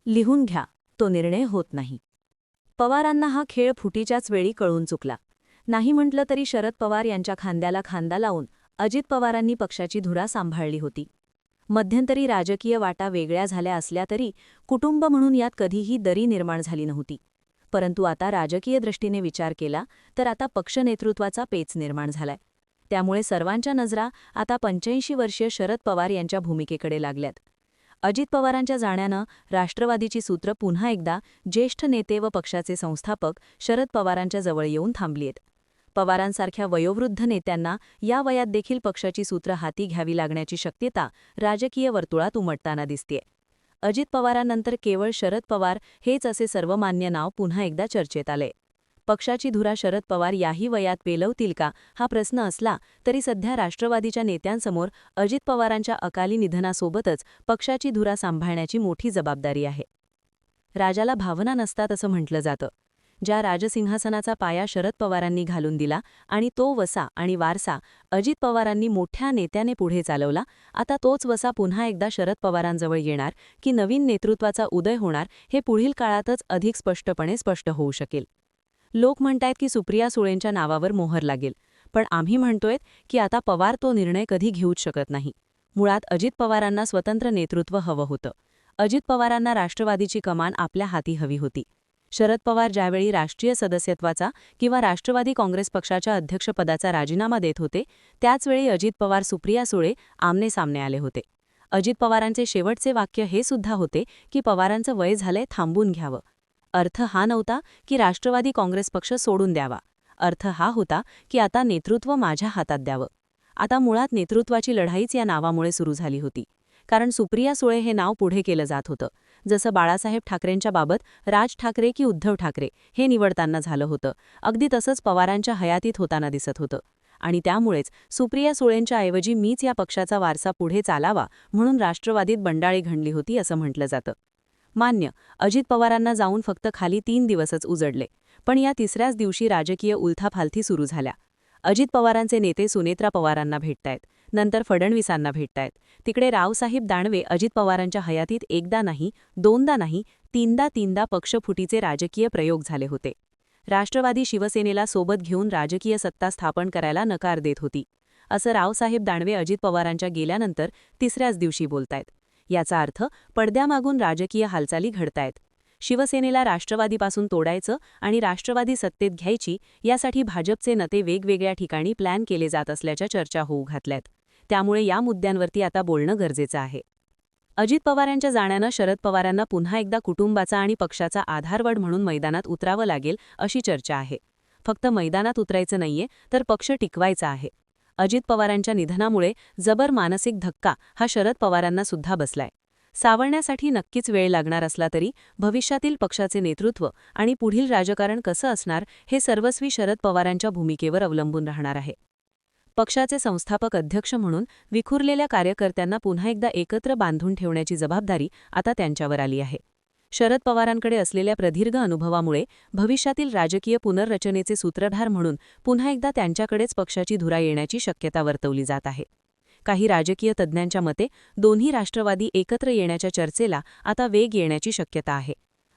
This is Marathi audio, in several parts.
लिहून घ्या, तो निर्णय होत नाही. पवारांना हा खेळ फुटीच्याच वेळी कळून चुकला. नाही म्हटलं तरी शरद पवार यांच्या खांद्याला खांदा लावून अजित पवारांनी पक्षाची धुरा सांभाळली होती. मध्यंतरी राजकीय वाटा वेगळ्या झाल्या असल्या तरी कुटुंब म्हणून यात कधीही दरी निर्माण झाली नव्हती. परंतु आता राजकीय दृष्टीने विचार केला तर आता पक्ष नेतृत्वाचा पेच निर्माण झालाय. त्यामुळे सर्वांच्या नजरा आता 85 वर्षीय शरद पवार यांच्या भूमिकेकडे लागल्यात. अजित पवारांच्या जाण्यानं राष्ट्रवादीची सूत्र पुन्हा एकदा ज्येष्ठ नेते व पक्षाचे संस्थापक शरद पवारांच्या जवळ येऊन थांबलीत. पवारांसारख्या वयोवृद्ध नेत्यांना या वयात देखील पक्षाची सूत्र हाती घ्यावी लागण्याची शक्यता राजकीय वर्तुळात उमटताना दिसतेय. अजित पवारांनंतर केवळ शरद पवार हेच असे सर्वमान्य नाव पुन्हा एकदा चर्चेत आले. पक्षाची धुरा शरद पवार याही वयात पेलवतील का हा प्रश्न असला तरी सध्या राष्ट्रवादीच्या नेत्यांसमोर अजित पवारांच्या अकाली निधनासोबतच पक्षाची धुरा सांभाळण्याची मोठी जबाबदारी आहे. राजाला भावना नसतात असं म्हटलं जातं. ज्या राजसिंहासनाचा पाया शरद पवारांनी घालून दिला आणि तो वसा आणि वारसा अजित पवारांनी मोठ्या नेत्याने पुढे चालवला, आता तोच वसा पुन्हा एकदा शरद पवारांजवळ येणार की नवीन नेतृत्वाचा उदय होणार हे पुढील काळातच अधिक स्पष्टपणे स्पष्ट होऊ शकेल. लोक म्हणतायत की सुप्रिया सुळेंच्या नावावर मोहर लागेल, पण आम्ही म्हणतोय की आता पवार तो निर्णय कधी घेऊच शकत नाही. मुळात अजित पवारांना स्वतंत्र नेतृत्व हवं होतं. अजित पवारांना राष्ट्रवादीची कमान आपल्या हाती हवी होती. शरद पवार ज्यावेळी राष्ट्रीय सदस्यत्वाचा किंवा राष्ट्रवादी काँग्रेस पक्षाच्या अध्यक्षपदाचा राजीनामा देत होते, त्याचवेळी अजित पवार सुप्रिया सुळे आमनेसामने आले होते. अजित पवारांचे शेवटचे वाक्य हे सुद्धा होते की पवारांचं वय झालंय, थांबून घ्यावं. अर्थ हा नव्हता की राष्ट्रवादी काँग्रेस पक्ष सोडून द्यावा. अर्थ हा होता की आता नेतृत्व माझ्या हातात द्यावं. आता मुळात नेतृत्वाची लढाईच या नावामुळे सुरू झाली होती. कारण सुप्रिया सुळे हे नाव पुढे केलं जात होतं. जसं बाळासाहेब ठाकरेंच्या बाबत राज ठाकरे की उद्धव ठाकरे हे निवडताना झालं होतं, अगदी तसंच पवारांच्या हयातीत होताना दिसत होतं. आणि त्यामुळेच सुप्रिया सुळेंच्या ऐवजी मीच या पक्षाचा वारसा पुढे चालावा म्हणून राष्ट्रवादीत बंडाळी घडली होती असं म्हटलं जातं. मान्य, अजित पवारांना जाऊन फक्त खाली 3 दिवसच उजडले, पण या तिसऱ्याच दिवशी राजकीय उलथाफालथी सुरू झाल्या. अजित पवारांचे नेते सुनेत्रा पवारांना भेटतायत, नंतर फडणवीसांना भेटतायत. तिकडे रावसाहेब दानवे अजित पवारांच्या हयातीत एकदा नाही, दोनदा नाही, तीनदा पक्षफुटीचे राजकीय प्रयोग झाले होते. राष्ट्रवादी शिवसेनेला सोबत घेऊन राजकीय सत्ता स्थापन करायला नकार देत होती, असं रावसाहेब दानवे अजित पवारांच्या गेल्यानंतर तिसऱ्याच दिवशी बोलतायत. याचा अर्थ पडद्यामागून राजकीय हालचाली घडतायत. शिवसेनेला राष्ट्रवादीपासून तोडायचं आणि राष्ट्रवादी सत्तेत घ्यायची यासाठी भाजपचे नेते वेगवेगळ्या ठिकाणी प्लॅन केले जात असल्याच्या चर्चा होऊ घातल्यात. त्यामुळे या मुद्द्यांवरती आता बोलणं गरजेचं आहे. अजित पवारांच्या जाण्यानं शरद पवारांना पुन्हा एकदा कुटुंबाचा आणि पक्षाचा आधारवड म्हणून मैदानात उतरावं लागेल अशी चर्चा आहे. फक्त मैदानात उतरायचं नाहीये तर पक्ष टिकवायचा आहे. अजित पवारांच्या निधनामुळे जबर मानसिक धक्का हा शरद पवारांना सुद्धा बसलाय. सावरण्यासाठी नक्कीच वेळ लागणार असला तरी भविष्यातील पक्षाचे नेतृत्व आणि पुढील राजकारण कसं असणार हे सर्वस्वी शरद पवारांच्या भूमिकेवर अवलंबून राहणार आहे. पक्षाचे संस्थापक अध्यक्ष म्हणून विखुरलेल्या कार्यकर्त्यांना पुन्हा एकदा एकत्र बांधून ठेवण्याची जबाबदारी आता त्यांच्यावर आली आहे. शरद पवारांकडे असलेल्या प्रदीर्घ अनुभवामुळे भविष्यातील राजकीय पुनर्रचनेचे सूत्रधार म्हणून पुन्हा एकदा त्यांच्याकडेच पक्षाची धुरा येण्याची शक्यता वर्तवली जात आहे. काही राजकीय तज्ज्ञांच्या मते दोन्ही राष्ट्रवादी एकत्र येण्याच्या चर्चेला आता वेग येण्याची शक्यता आहे.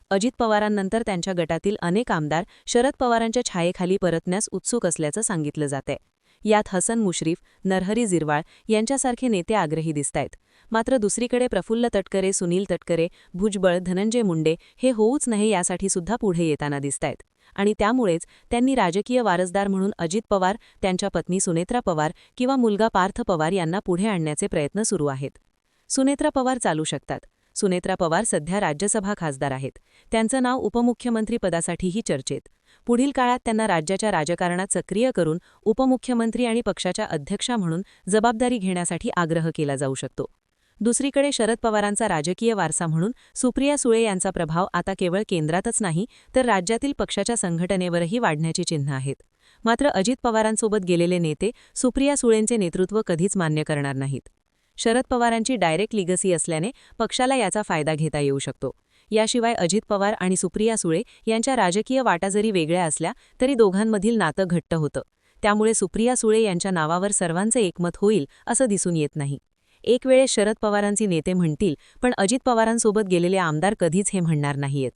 अजित पवारांनंतर त्यांच्या गटातील अनेक आमदार शरद पवारांच्या छायेखाली परतण्यास उत्सुक असल्याचं सांगितलं जातंय. यात हसन मुश्रीफ, नरहरी झिरवाळ यांच्यासारखे नेते आग्रही दिसतायत. मात्र दुसरीकडे प्रफुल्ल तटकरे, सुनील तटकरे, भुजबळ, धनंजय मुंडे हे होऊच नये यासाठी सुद्धा पुढे येताना दिसतायत. आणि त्यामुळेच त्यांनी राजकीय वारसदार म्हणून अजित पवार, त्यांच्या पत्नी सुनेत्रा पवार किंवा मुलगा पार्थ पवार यांना पुढे आणण्याचे प्रयत्न सुरू आहेत. सुनेत्रा पवार चालू शकतात. सुनेत्रा पवार सध्या राज्यसभा खासदार आहेत. त्यांचं नाव उपमुख्यमंत्री पदासाठीही चर्चेत. पुढील काळात त्यांना राज्याच्या राजकारणात सक्रिय करून उपमुख्यमंत्री आणि पक्षाच्या अध्यक्षा म्हणून जबाबदारी घेण्यासाठी आग्रह केला जाऊ शकतो. दुसरीकडे शरद पवारांचा राजकीय वारसा म्हणून सुप्रिया सुळे यांचा प्रभाव आता केवळ केंद्रातच नाही तर राज्यातील पक्षाच्या संघटनेवरही वाढण्याची चिन्ह आहेत. मात्र अजित पवारांसोबत गेलेले नेते सुप्रिया सुळेंचे नेतृत्व कधीच मान्य करणार नाहीत. शरद पवारांची डायरेक्ट लिगसी असल्याने पक्षाला याचा फायदा घेता येऊ शकतो. याशिवाय अजित पवार आणि सुप्रिया सुळे यांच्या राजकीय वाटा जरी वेगळ्या असल्या तरी दोघांमधील नातं घट्ट होतं. त्यामुळे सुप्रिया सुळे यांच्या नावावर सर्वांचे एकमत होईल असं दिसून येत नाही. एक वेळेस शरद पवारांचे नेते म्हणतील, पण अजित पवारांसोबत गेलेले आमदार कधीच हे म्हणणार नाहीयेत.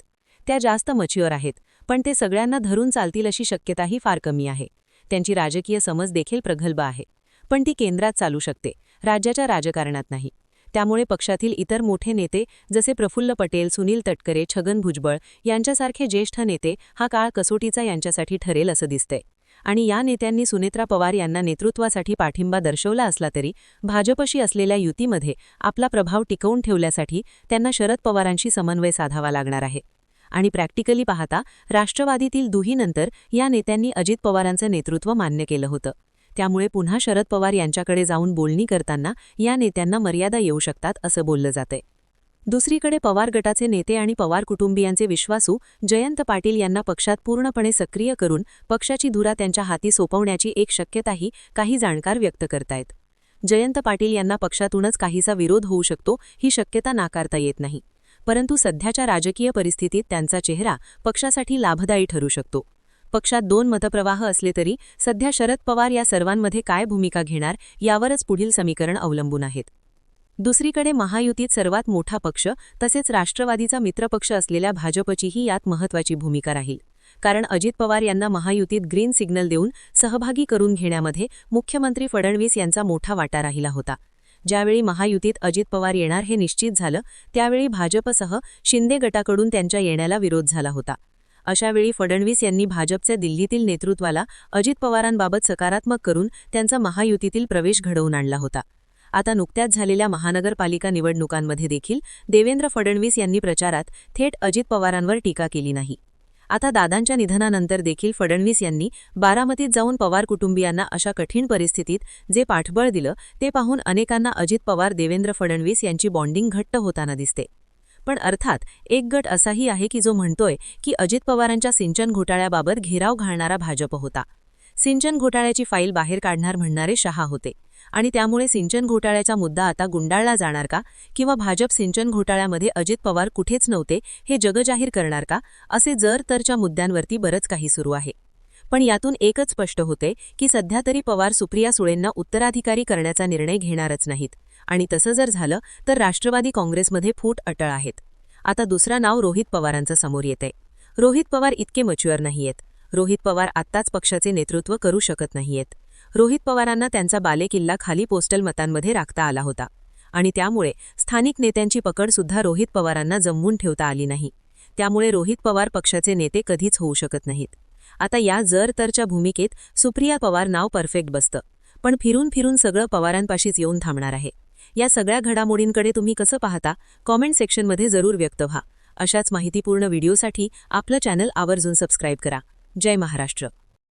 त्या जास्त मच्युअर आहेत, पण ते सगळ्यांना धरून चालतील अशी शक्यताही फार कमी आहे. त्यांची राजकीय समज देखील प्रगल्भ आहे, पण ती केंद्रात चालू शकते, राज्याच्या राजकारणात नाही. त्यामुळे पक्षातील इतर मोठे नेते जसे प्रफुल्ल पटेल, सुनील तटकरे, छगन भुजबळ यांच्यासारखे ज्येष्ठ नेते हा काळ कसोटीचा यांच्यासाठी ठरेल असं दिसतंय. आणि या नेत्यांनी सुनेत्रा पवार यांना नेतृत्वासाठी पाठिंबा दर्शवला असला तरी भाजपशी असलेल्या युतीमध्ये आपला प्रभाव टिकवून ठेवण्यासाठी त्यांना शरद पवारांशी समन्वय साधावा लागणार आहे. आणि प्रॅक्टिकली पाहता राष्ट्रवादीतील दुहीनंतर या नेत्यांनी अजित पवारांचं नेतृत्व मान्य केलं होतं. त्यामुळे पुन्हा शरद पवार यांच्याकडे जाऊन बोलणी करताना या नेत्यांना मर्यादा येऊ शकतात असं बोललं जातंय. दुसरीकडे पवार गटाचे नेते आणि पवार कुटुंबियांचे विश्वासू जयंत पाटील यांना पक्षात पूर्णपणे सक्रिय करून पक्षाची धुरा त्यांच्या हाती सोपवण्याची एक शक्यताही काही जाणकार व्यक्त करतायत. जयंत पाटील यांना पक्षातूनच काहीसा विरोध होऊ शकतो ही शक्यता नाकारता येत नाही. परंतु सध्याच्या राजकीय परिस्थितीत त्यांचा चेहरा पक्षासाठी लाभदायी ठरू शकतो. पक्षात दोन मतप्रवाह असले तरी सध्या शरद पवार या सर्वांमध्ये काय भूमिका घेणार यावरच पुढील समीकरण अवलंबून आहेत. दुसरीकडे महायुतीत सर्वात मोठा पक्ष तसेच राष्ट्रवादीचा मित्रपक्ष असलेल्या भाजपचीही यात महत्त्वाची भूमिका राहील. कारण अजित पवार यांना महायुतीत ग्रीन सिग्नल देऊन सहभागी करून घेण्यामध्ये मुख्यमंत्री फडणवीस यांचा मोठा वाटा राहिला होता. ज्यावेळी महायुतीत अजित पवार येणार हे निश्चित झालं त्यावेळी भाजपसह शिंदे गटाकडून त्यांच्या येण्याला विरोध झाला होता. अशावेळी फडणवीस यांनी भाजपच्या दिल्लीतील नेतृत्वाला अजित पवारांबाबत सकारात्मक करून त्यांचा महायुतीतील प्रवेश घडवून आणला होता. आता नुकत्याच झालेल्या महानगरपालिका निवडणुकांमध्ये देखील देवेंद्र फडणवीस यांनी प्रचारात थेट अजित पवारांवर टीका केली नाही. आता दादांच्या निधनानंतर देखील फडणवीस यांनी बारामतीत जाऊन पवार कुटुंबियांना अशा कठीण परिस्थितीत जे पाठबळ दिलं ते पाहून अनेकांना अजित पवार देवेंद्र फडणवीस यांची बॉन्डिंग घट्ट होताना दिसते. पण अर्थात एक गट असाही आहे की जो म्हणतोय की अजित पवारांच्या सिंचन घोटाळ्याबाबत घेराव घालणारा भाजप होता. सिंचन घोटाळ्याची फाईल बाहेर काढणार म्हणणारे शहा होते. आणि त्यामुळे सिंचन घोटाळ्याचा मुद्दा आता गुंडाळला जाणार का किंवा भाजप सिंचन घोटाळ्यामध्ये अजित पवार कुठेच नव्हते हे जगजाहीर करणार का असे जर तरच्या मुद्द्यांवरती बरंच काही सुरू आहे. पण यातून एकच स्पष्ट होते की सध्या तरी पवार सुप्रिया सुळेंना उत्तराधिकारी करण्याचा निर्णय घेणारच नाहीत. आणि तसं जर झालं तर राष्ट्रवादी काँग्रेसमध्ये फूट अटळ आहेत. आता दुसरा नाव रोहित पवारांचं समोर येतंय. रोहित पवार इतके मच्युअर नाहीयेत. रोहित पवार आत्ताच पक्षाचे नेतृत्व करू शकत नाहीयेत. रोहित पवारांना त्यांचा बालेकिल्ला खाली पोस्टल मतांमध्ये राखता आला होता आणि त्यामुळे स्थानिक नेत्यांची पकडसुद्धा रोहित पवारांना जमवून ठेवता आली नाही. त्यामुळे रोहित पवार पक्षाचे नेते कधीच होऊ शकत नाहीत. आता या जर तरच्या भूमिकेत सुप्रिया पवार नाव परफेक्ट बसतं. पण फिरून फिरून सगळं पवारांपाशीच येऊन थांबणार आहे. या सगळ्या घडामोडींकडे तुम्ही कसं पाहता कॉमेंट सेक्शनमध्ये जरूर व्यक्त व्हा. अशाच माहितीपूर्ण व्हिडिओसाठी आपलं चॅनल आवर्जून सबस्क्राईब करा. जय महाराष्ट्र.